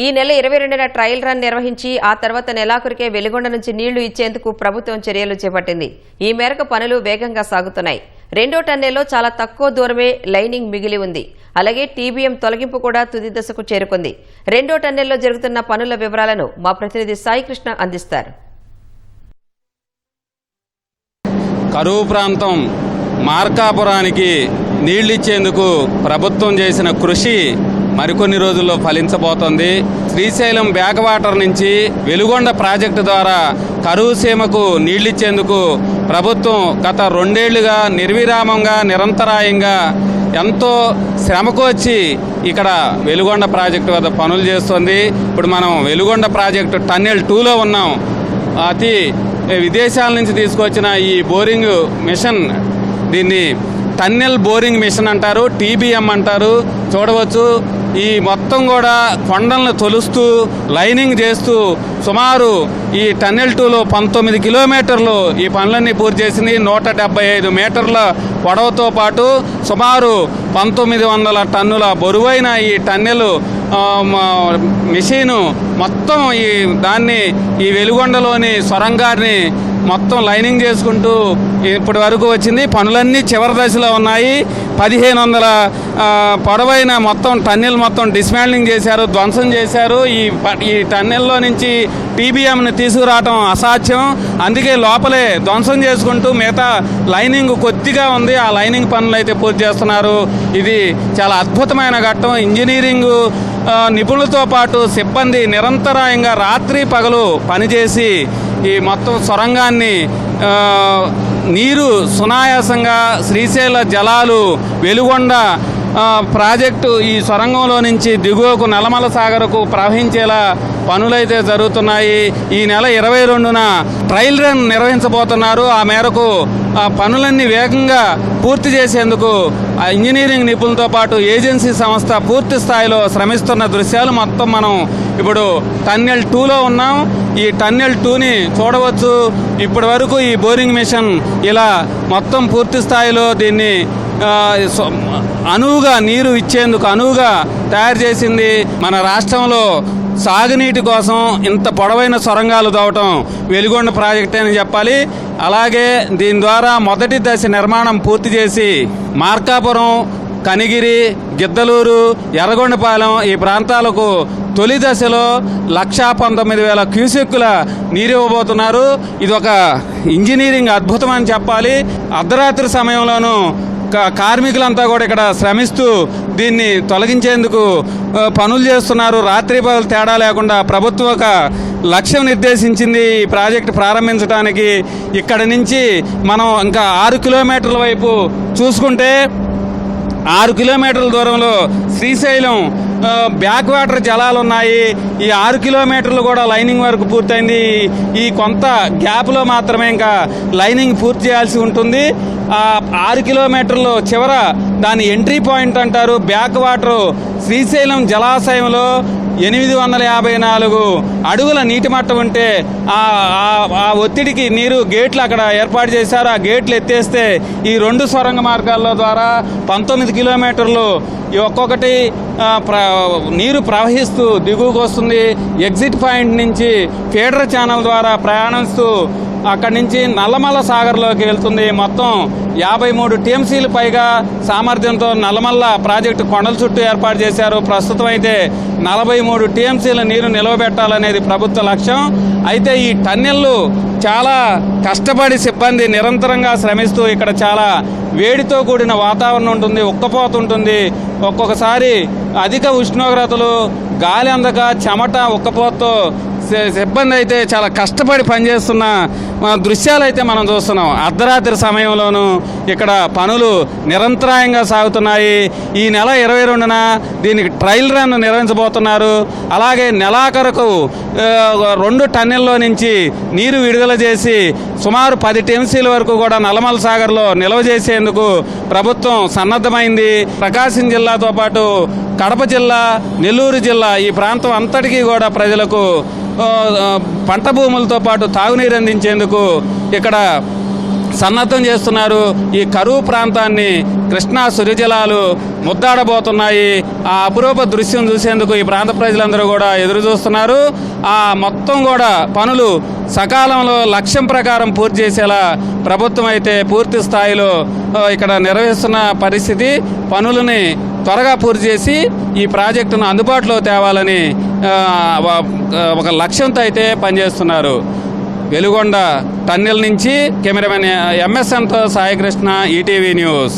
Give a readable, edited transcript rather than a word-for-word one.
ఈ నెల 22న trial run నిర్వహించి ఆ తర్వాత నెలాఖరుకే వెలిగొండ నుంచి నీళ్లు ఇచ్చేందుకు ప్రభుత్వం చర్యలు చేపట్టింది. ఈ మేరకు పనులు వేగంగా సాగుతున్నాయి. రెండో టన్నెల్లో చాలా తక్కువ దూరమే లైనింగ్ మిగిలి ఉంది. అలాగే టీబీఎం తొలగింపు కూడా తుది దశకు చేరుకుంది. రెండో టన్నెల్లో జరుగుతున్న పనుల వివరాలను మా ప్రతినిధి సాయికృష్ణ అందిస్తారు. కరువు ప్రాంతం మార్కాపురానికి నీళ్లిచ్చేందుకు ప్రభుత్వం చేసిన కృషి మరికొన్ని రోజుల్లో ఫలించబోతోంది. శ్రీశైలం బ్యాక్ వాటర్ నుంచి వెలుగొండ ప్రాజెక్టు ద్వారా కరువు సీమకు నీళ్లిచ్చేందుకు ప్రభుత్వం గత 2 ఏళ్లుగా నిర్విరామంగా నిరంతరాయంగా ఎంతో శ్రమకు వచ్చి ఇక్కడ వెలుగొండ ప్రాజెక్టు వద్ద పనులు చేస్తోంది. ఇప్పుడు మనం వెలుగొండ ప్రాజెక్టు టన్నెల్ 2లో ఉన్నాం. విదేశాల నుంచి తీసుకొచ్చిన ఈ బోరింగ్ మిషన్, దీన్ని టన్నెల్ బోరింగ్ మిషన్ అంటారు, టీబీఎం అంటారు. చూడవచ్చు, ఈ మొత్తం కూడా కొండలను తొలుస్తూ లైనింగ్ చేస్తూ సుమారు ఈ టన్నెల్ 2లో 19 కిలోమీటర్లు ఈ పనులన్నీ పూర్తి చేసింది. 175 మీటర్ల పొడవుతో పాటు సుమారు 1900 టన్నుల బరువైన ఈ టన్నెల్ మెషీను మొత్తం ఈ వెలుగొండలోని సొరంగాన్ని మొత్తం లైనింగ్ చేసుకుంటూ ఇప్పటి వరకు వచ్చింది. పనులన్నీ చివరి దశలో ఉన్నాయి. 1500 పొడవైన మొత్తం టన్నెల్ మొత్తం డిస్మాండ్లింగ్ చేశారు, ధ్వంసం చేశారు. ఈ టన్నెల్లో నుంచి టీబీఎంని తీసుకురావడం అసాధ్యం. అందుకే లోపలే ధ్వంసం చేసుకుంటూ మిగతా లైనింగ్ కొద్దిగా ఉంది, ఆ లైనింగ్ పనులు అయితే పూర్తి చేస్తున్నారు. ఇది చాలా అద్భుతమైన ఘట్టం. ఇంజనీరింగ్ నిపుణులతో పాటు సిబ్బంది నిరంతరాయంగా రాత్రి పగలు పనిచేసి ఈ మొత్తం సొరంగాన్ని నీరు సునాయాసంగా శ్రీశైల జలాలు వెలుగొండ ప్రాజెక్టు ఈ సొరంగంలో నుంచి దిగువకు నల్లమల సాగర్కు ప్రవహించేలా పనులైతే జరుగుతున్నాయి. ఈ నెల 22న ట్రయల్ రన్ నిర్వహించబోతున్నారు. ఆ మేరకు పనులన్నీ వేగంగా పూర్తి చేసేందుకు ఇంజనీరింగ్ నిపుణులతో పాటు ఏజెన్సీ సంస్థ పూర్తి స్థాయిలో శ్రమిస్తున్న దృశ్యాలు మొత్తం మనం ఇప్పుడు టన్నెల్ 2లో ఉన్నాం. ఈ టన్నెల్ 2ని చూడవచ్చు. ఇప్పటి వరకు ఈ బోరింగ్ మిషన్ ఇలా మొత్తం పూర్తి స్థాయిలో దీన్ని అనువుగా నీరు ఇచ్చేందుకు అనువుగా తయారు చేసింది. మన రాష్ట్రంలో సాగునీటి కోసం ఇంత పొడవైన సొరంగాలు తవ్వటం వెలుగొండ ప్రాజెక్టే అని చెప్పాలి. అలాగే దీని ద్వారా మొదటి దశ నిర్మాణం పూర్తి చేసి మార్కాపురం, కనిగిరి, గిద్దలూరు, ఎర్రగొండపాలెం ఈ ప్రాంతాలకు తొలి దశలో 119,000 క్యూసెక్కుల నీరు ఇవ్వబోతున్నారు. ఇది ఒక ఇంజనీరింగ్ అద్భుతం అని చెప్పాలి. అర్ధరాత్రి సమయంలోనూ కార్మికులంతా కూడా ఇక్కడ శ్రమిస్తూ దీన్ని తొలగించేందుకు పనులు చేస్తున్నారు. రాత్రి పగలు తేడా లేకుండా ప్రభుత్వం ఒక లక్ష్యం నిర్దేశించింది ఈ ప్రాజెక్టు ప్రారంభించడానికి. ఇక్కడ నుంచి మనం ఇంకా 6 కిలోమీటర్ల వైపు చూసుకుంటే 6 కిలోమీటర్ల దూరంలో శ్రీశైలం బ్యాక్ వాటర్ జలాలు ఉన్నాయి. ఈ 6 కిలోమీటర్లు కూడా లైనింగ్ వరకు పూర్తయింది. ఈ కొంత గ్యాప్లో మాత్రమే ఇంకా లైనింగ్ పూర్తి చేయాల్సి ఉంటుంది. 6 కిలోమీటర్లు చివర దాని ఎంట్రీ పాయింట్ అంటారు. బ్యాక్ వాటర్ శ్రీశైలం జలాశయంలో 854 అడుగుల నీటి మట్టం ఉంటే ఆ ఒత్తిడికి నీరు గేట్లు అక్కడ ఏర్పాటు చేశారు. ఆ గేట్లు ఎత్తేస్తే ఈ 2 సొరంగ మార్గాల ద్వారా 19 కిలోమీటర్లు ఒక్కొక్కటి నీరు ప్రవహిస్తూ దిగువకు వస్తుంది. ఎగ్జిట్ పాయింట్ నుంచి ఫీడర్ ఛానల్ ద్వారా ప్రయాణిస్తూ అక్కడి నుంచి నల్లమల్ల సాగర్లోకి వెళ్తుంది. మొత్తం 53 టీఎంసీలు పైగా సామర్థ్యంతో నల్లమల్ల ప్రాజెక్టు కొండల చుట్టూ ఏర్పాటు చేశారు. ప్రస్తుతం అయితే 43 టీఎంసీల నీరు నిలవబెట్టాలనేది ప్రభుత్వ లక్ష్యం. అయితే ఈ టన్నెల్లు చాలా కష్టపడి సిబ్బంది నిరంతరంగా శ్రమిస్తూ ఇక్కడ చాలా వేడితో కూడిన వాతావరణం ఉంటుంది, ఉక్కపోతుంటుంది. ఒక్కొక్కసారి అధిక ఉష్ణోగ్రతలు, గాలి అందక చెమట, ఉక్కపోతతో సిబ్బంది అయితే చాలా కష్టపడి పనిచేస్తున్న దృశ్యాలు అయితే మనం చూస్తున్నాం. అర్ధరాత్రి సమయంలోనూ ఇక్కడ పనులు నిరంతరాయంగా సాగుతున్నాయి. ఈ నెల 22న దీనికి ట్రయల్ రన్ నిర్వహించబోతున్నారు. అలాగే నెలాఖరుకు 2 టన్నెల్లో నుంచి నీరు విడుదల చేసి సుమారు 10 టీఎంసీల వరకు కూడా నల్లమల సాగర్లో నిల్వ చేసేందుకు ప్రభుత్వం సన్నద్ధమైంది. ప్రకాశం జిల్లాతో పాటు కడప జిల్లా, నెల్లూరు జిల్లా ఈ ప్రాంతం అంతటికీ కూడా ప్రజలకు పంట భూములతో పాటు తాగునీరు అందించేందుకు ఇక్కడ సన్నద్ధం చేస్తున్నారు. ఈ కరువు ప్రాంతాన్ని కృష్ణా సురిజలాలు ముద్దాడబోతున్నాయి. ఆ అపురూప దృశ్యం చూసేందుకు ఈ ప్రాంత ప్రజలందరూ కూడా ఎదురు చూస్తున్నారు. ఆ మొత్తం కూడా పనులు సకాలంలో లక్ష్యం ప్రకారం పూర్తి చేసేలా ప్రభుత్వం అయితే పూర్తి స్థాయిలో ఇక్కడ నిర్వహిస్తున్న పరిస్థితి. పనులని త్వరగా పూర్తి చేసి ఈ ప్రాజెక్టును అందుబాటులో తేవాలని ఒక లక్ష్యంతో అయితే పనిచేస్తున్నారు. వెలుగొండ టన్నెల్ నుంచి కెమెరామెన్ ఎంఎస్ఎన్తో సాయికృష్ణ, ఈటీవీ న్యూస్.